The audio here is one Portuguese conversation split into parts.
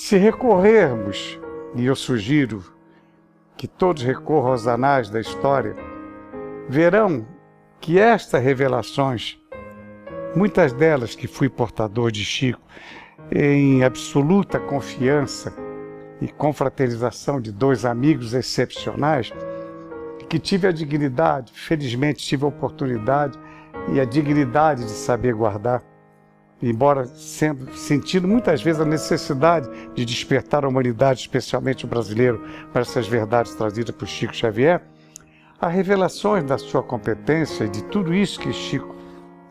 Se recorrermos, e eu sugiro que todos recorram aos anais da história, verão que estas revelações, muitas delas que fui portador de Chico, em absoluta confiança e confraternização de dois amigos excepcionais, que tive a dignidade, felizmente tive a oportunidade e a dignidade de saber guardar, embora sentindo muitas vezes a necessidade de despertar a humanidade, especialmente o brasileiro, para essas verdades trazidas por Chico Xavier, as revelações da sua competência e de tudo isso que Chico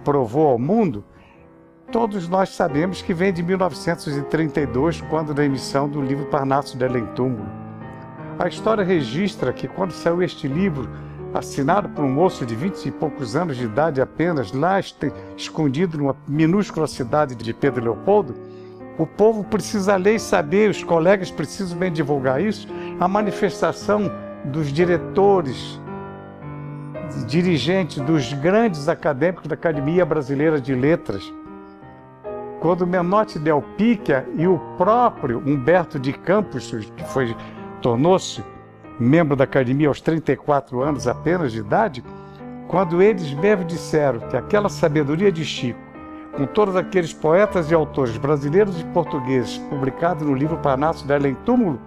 provou ao mundo, todos nós sabemos que vem de 1932, quando da emissão do livro Parnaso de Além Túmulo. A história registra que quando saiu este livro, assinado por um moço de 20 e poucos anos de idade apenas, lá escondido numa minúscula cidade de Pedro Leopoldo, o povo precisa ler e saber, os colegas precisam bem divulgar isso, a manifestação dos diretores, dirigentes, dos grandes acadêmicos da Academia Brasileira de Letras, quando Menotti Del Picchia e o próprio Humberto de Campos, que tornou-se membro da Academia aos 34 anos apenas de idade, quando eles mesmos disseram que aquela sabedoria de Chico, com todos aqueles poetas e autores brasileiros e portugueses publicados no livro Parnaso de Além Túmulo,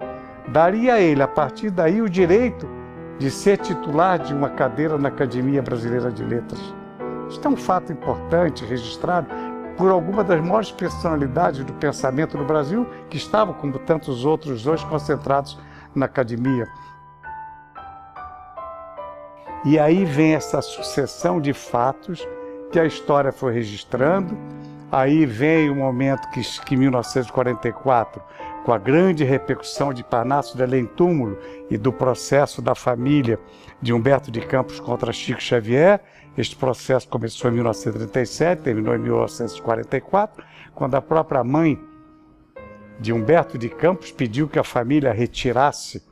daria a ele, a partir daí, o direito de ser titular de uma cadeira na Academia Brasileira de Letras. Isto é um fato importante, registrado por alguma das maiores personalidades do pensamento no Brasil, que estavam, como tantos outros hoje, concentrados na Academia. E aí vem essa sucessão de fatos que a história foi registrando. Aí vem o momento que em 1944, com a grande repercussão de Parnaso de Além Túmulo e do processo da família de Humberto de Campos contra Chico Xavier. Este processo começou em 1937, terminou em 1944, quando a própria mãe de Humberto de Campos pediu que a família retirasse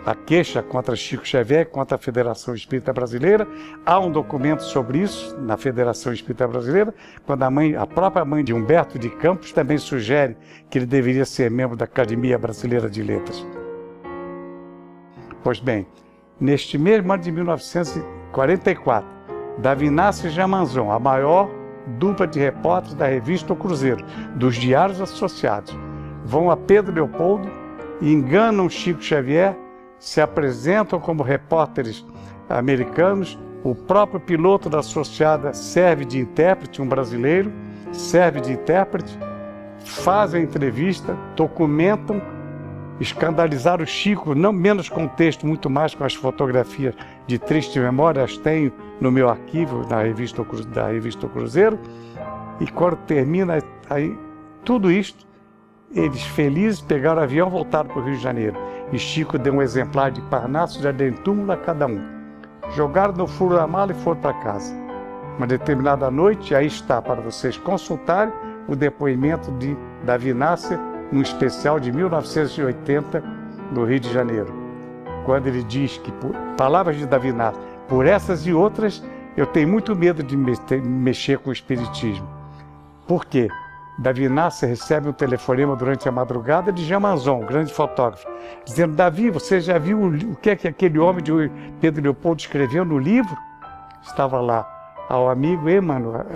a queixa contra Chico Xavier, contra a Federação Espírita Brasileira. Há um documento sobre isso na Federação Espírita Brasileira, quando a própria mãe de Humberto de Campos também sugere que ele deveria ser membro da Academia Brasileira de Letras. Pois bem, neste mesmo ano de 1944, Davi Inácio e Jean Manzon, a maior dupla de repórteres da revista O Cruzeiro, dos Diários Associados, vão a Pedro Leopoldo e enganam Chico Xavier, se apresentam como repórteres americanos. O próprio piloto da associada serve de intérprete, um brasileiro, serve de intérprete, fazem a entrevista, documentam, escandalizaram o Chico, não menos com o texto, muito mais com as fotografias de triste memória, as tenho no meu arquivo da revista O Cruzeiro. E quando termina aí, tudo isto, eles felizes pegaram o avião e voltaram para o Rio de Janeiro. E Chico deu um exemplar de Parnaso de Além Túmulo a cada um. Jogaram no furo da mala e foram para casa. Uma determinada noite, aí está para vocês consultarem o depoimento de Davi Inácio, num especial de 1980, no Rio de Janeiro. Quando ele diz que, por palavras de Davi Inácio, por essas e outras, eu tenho muito medo de mexer com o espiritismo. Por quê? Davi Inácio recebe um telefonema durante a madrugada de Jean Manzon, um grande fotógrafo, dizendo: Davi, você já viu o que é que aquele homem de Pedro Leopoldo escreveu no livro? Estava lá, ao amigo Emanuel,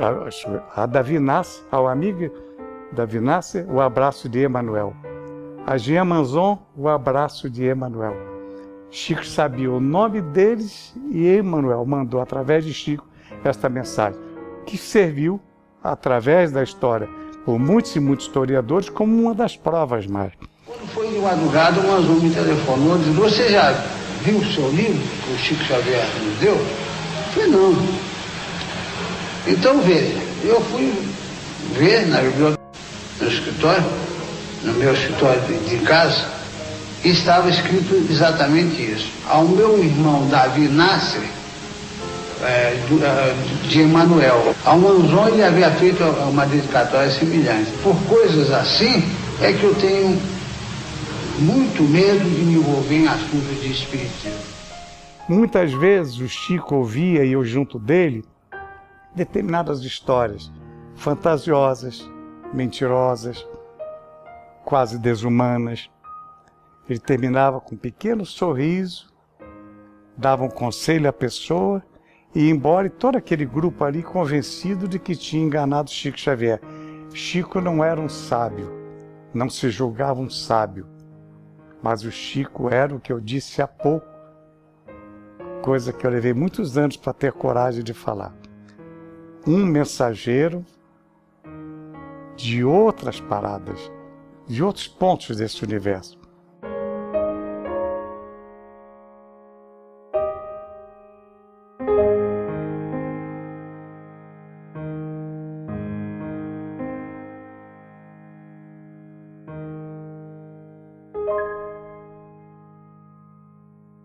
a Davi Inácio, ao amigo Davi Inácio, o abraço de Emanuel. A Jean Manzon, o abraço de Emanuel. Chico sabia o nome deles e Emanuel mandou, através de Chico, esta mensagem, que serviu, através da história, por muitos e muitos historiadores, como uma das provas mais. Quando foi de madrugada, o Manzon me telefonou e disse: você já viu o seu livro que o Chico Xavier nos deu? Eu falei: não. Então veja, eu fui ver na biblioteca, no escritório, no meu escritório de casa, e estava escrito exatamente isso. Ao meu irmão Davi Inácio, de Emanuel. Ao Manzon ele havia feito uma dedicatória semelhante. Por coisas assim é que eu tenho muito medo de me envolver em assuntos de espiritismo. Muitas vezes o Chico ouvia, e eu junto dele, determinadas histórias fantasiosas, mentirosas, quase desumanas. Ele terminava com um pequeno sorriso, dava um conselho à pessoa e ia embora, e todo aquele grupo ali convencido de que tinha enganado Chico Xavier. Chico não era um sábio, não se julgava um sábio, mas o Chico era o que eu disse há pouco, coisa que eu levei muitos anos para ter coragem de falar. Um mensageiro de outras paradas, de outros pontos desse universo.